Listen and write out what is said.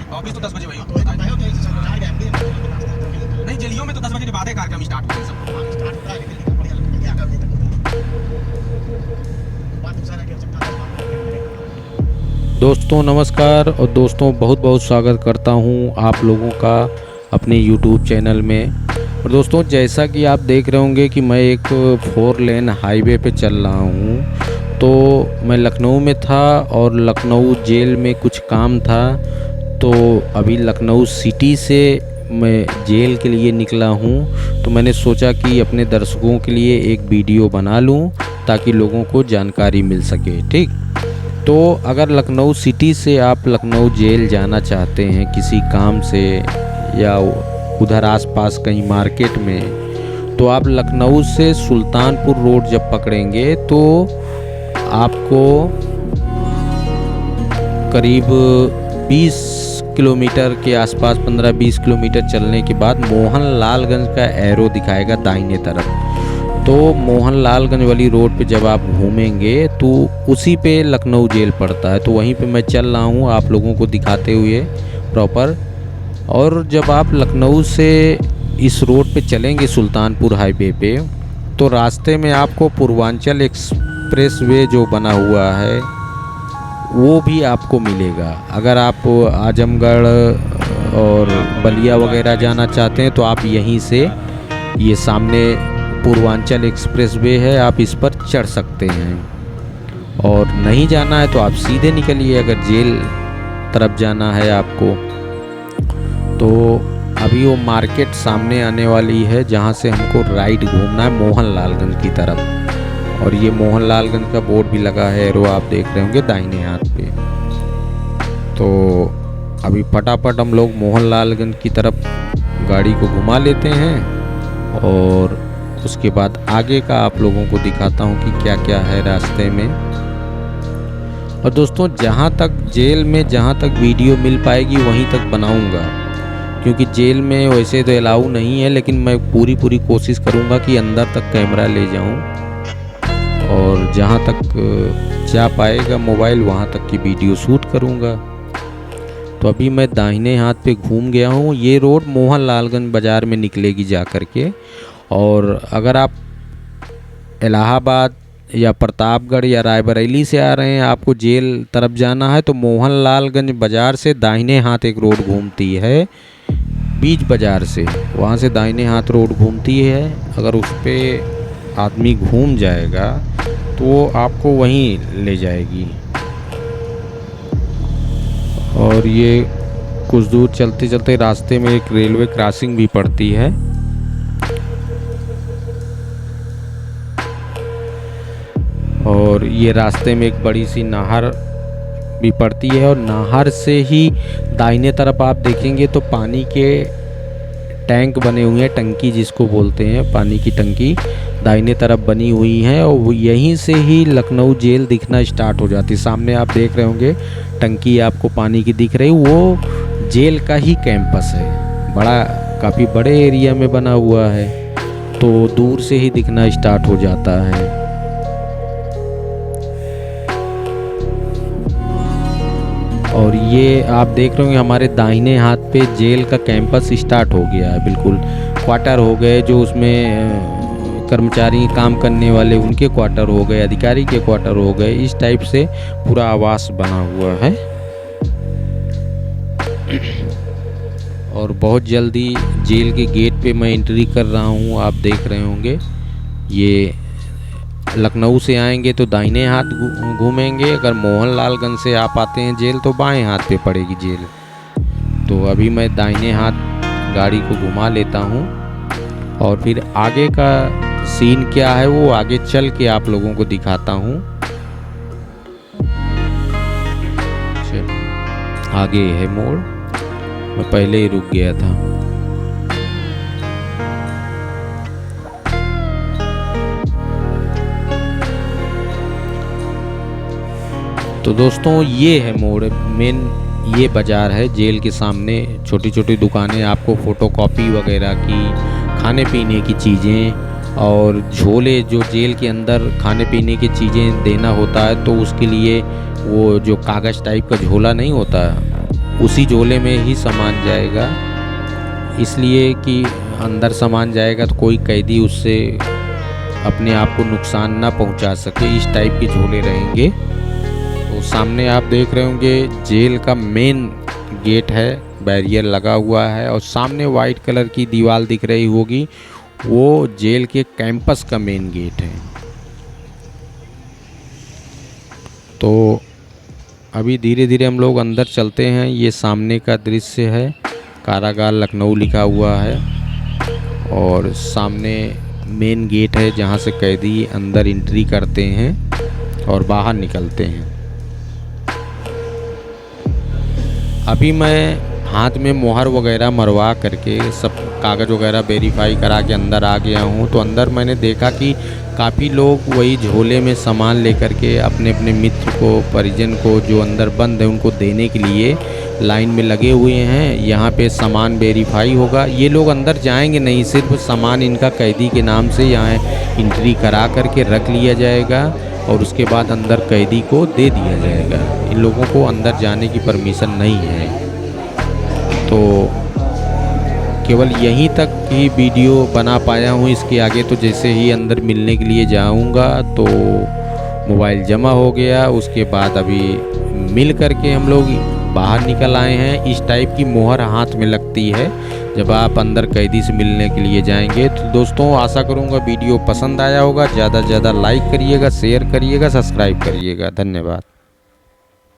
Office तो 10 बजे वही होता है। नहीं, जेलियों में तो 10 बजे के बाद ही कार्यक्रम स्टार्ट होते हैं सब। दोस्तों नमस्कार और दोस्तों बहुत बहुत स्वागत करता हूं आप लोगों का अपने YouTube चैनल में। और दोस्तों जैसा कि आप देख रहे होंगे कि मैं एक 4 लेन हाईवे पे चल रहा हूं। तो मैं लखनऊ में था और लखनऊ जेल में कुछ काम था, तो अभी लखनऊ सिटी से मैं जेल के लिए निकला हूं। तो मैंने सोचा कि अपने दर्शकों के लिए एक वीडियो बना लूं ताकि लोगों को जानकारी मिल सके। ठीक, तो अगर लखनऊ सिटी से आप लखनऊ जेल जाना चाहते हैं किसी काम से या उधर आसपास कहीं मार्केट में, तो आप लखनऊ से सुल्तानपुर रोड जब पकड़ेंगे तो आपको करीब 20 किलोमीटर के आसपास 15-20 किलोमीटर चलने के बाद मोहनलालगंज का एरो दिखाएगा दाहिने तरफ। तो मोहनलालगंज वाली रोड पे जब आप घूमेंगे तो उसी पे लखनऊ जेल पड़ता है। तो वहीं पे मैं चल रहा हूँ आप लोगों को दिखाते हुए प्रॉपर। और जब आप लखनऊ से इस रोड पे चलेंगे सुल्तानपुर हाईवे पे, तो रास्ते में आपको पूर्वांचल एक्सप्रेस वे जो बना हुआ है वो भी आपको मिलेगा। अगर आप आजमगढ़ और बलिया वगैरह जाना चाहते हैं तो आप यहीं से, ये सामने पूर्वांचल एक्सप्रेस वे है, आप इस पर चढ़ सकते हैं। और नहीं जाना है तो आप सीधे निकलिए अगर जेल तरफ जाना है आपको। तो अभी वो मार्केट सामने आने वाली है जहाँ से हमको राइट घूमना है मोहनलालगंज की तरफ। और ये मोहनलालगंज का बोर्ड भी लगा है, एरो आप देख रहे होंगे दाहिने हाथ पे। तो अभी फटाफट हम लोग मोहनलालगंज की तरफ गाड़ी को घुमा लेते हैं और उसके बाद आगे का आप लोगों को दिखाता हूँ कि क्या क्या है रास्ते में। और दोस्तों जहाँ तक जेल में जहाँ तक वीडियो मिल पाएगी वहीं तक बनाऊँगा, क्योंकि जेल में वैसे तो अलाउ नहीं है, लेकिन मैं पूरी कोशिश करूँगा कि अंदर तक कैमरा ले जाऊँ और जहाँ तक जा पाएगा मोबाइल वहाँ तक की वीडियो शूट करूँगा। तो अभी मैं दाहिने हाथ पे घूम गया हूँ। ये रोड मोहनलालगंज बाज़ार में निकलेगी जा कर के। और अगर आप इलाहाबाद या प्रतापगढ़ या रायबरेली से आ रहे हैं, आपको जेल तरफ जाना है, तो मोहनलालगंज बाज़ार से दाहिने हाथ एक रोड घूमती है बीच बाज़ार से, वहाँ से दाहिने हाथ रोड घूमती है। अगर उस पर आदमी घूम जाएगा तो वो आपको वहीं ले जाएगी। और ये कुछ दूर चलते चलते रास्ते में एक रेलवे क्रॉसिंग भी पड़ती है। और ये रास्ते में एक बड़ी सी नहर भी पड़ती है और नहर से ही दाहिने तरफ आप देखेंगे तो पानी के टैंक बने हुए हैं, टंकी जिसको बोलते हैं, पानी की टंकी दाहिने तरफ बनी हुई है। और यहीं से ही लखनऊ जेल दिखना स्टार्ट हो जाती है। सामने आप देख रहे होंगे टंकी आपको पानी की दिख रही, वो जेल का ही कैंपस है। बड़ा काफ़ी बड़े एरिया में बना हुआ है, तो दूर से ही दिखना स्टार्ट हो जाता है। और ये आप देख रहे होंगे हमारे दाहिने हाथ पे जेल का कैंपस स्टार्ट हो गया है। बिल्कुल क्वार्टर हो गए, जो उसमें कर्मचारी काम करने वाले उनके क्वार्टर हो गए, अधिकारी के क्वार्टर हो गए, इस टाइप से पूरा आवास बना हुआ है। और बहुत जल्दी जेल के गेट पे मैं एंट्री कर रहा हूँ, आप देख रहे होंगे। ये लखनऊ से आएंगे तो दाहिने हाथ घूमेंगे, अगर मोहनलालगंज से आप आते हैं जेल तो बाएं हाथ पे पड़ेगी जेल। तो अभी मैं दाहिने हाथ गाड़ी को घुमा लेता हूँ और फिर आगे का सीन क्या है वो आगे चल के आप लोगों को दिखाता हूँ। आगे है मोड़, मैं पहले ही रुक गया था। तो दोस्तों ये है मोड़, मेन ये बाज़ार है जेल के सामने। छोटी छोटी दुकानें, आपको फ़ोटोकॉपी वगैरह की, खाने पीने की चीज़ें और झोले, जो जेल के अंदर खाने पीने की चीज़ें देना होता है तो उसके लिए वो जो कागज़ टाइप का झोला नहीं होता उसी झोले में ही सामान जाएगा, इसलिए कि अंदर सामान जाएगा तो कोई कैदी उससे अपने आप को नुकसान ना पहुंचा सके, इस टाइप के झोले रहेंगे। तो सामने आप देख रहे होंगे जेल का मेन गेट है, बैरियर लगा हुआ है और सामने वाइट कलर की दीवार दिख रही होगी, वो जेल के कैंपस का मेन गेट है। तो अभी धीरे धीरे हम लोग अंदर चलते हैं। ये सामने का दृश्य है, कारागार लखनऊ लिखा हुआ है और सामने मेन गेट है जहाँ से कैदी अंदर एंट्री करते हैं और बाहर निकलते हैं। अभी मैं हाथ में मोहर वगैरह मरवा करके सब कागज़ वगैरह वेरीफाई करा के अंदर आ गया हूँ। तो अंदर मैंने देखा कि काफ़ी लोग वही झोले में सामान लेकर के अपने अपने मित्र को, परिजन को जो अंदर बंद है उनको देने के लिए लाइन में लगे हुए हैं। यहाँ पे सामान वेरीफाई होगा, ये लोग अंदर जाएंगे नहीं, सिर्फ सामान इनका कैदी के नाम से यहाँ एंट्री करा करके रख लिया जाएगा और उसके बाद अंदर कैदी को दे दिया जाएगा। इन लोगों को अंदर जाने की परमिशन नहीं है। तो केवल यहीं तक ही वीडियो बना पाया हूँ, इसके आगे तो जैसे ही अंदर मिलने के लिए जाऊँगा तो मोबाइल जमा हो गया। उसके बाद अभी मिल करके हम लोग बाहर निकल आए हैं। इस टाइप की मोहर हाथ में लगती है जब आप अंदर कैदी से मिलने के लिए जाएंगे। तो दोस्तों आशा करूँगा वीडियो पसंद आया होगा, ज़्यादा से ज़्यादा लाइक करिएगा, शेयर करिएगा, सब्सक्राइब करिएगा। धन्यवाद।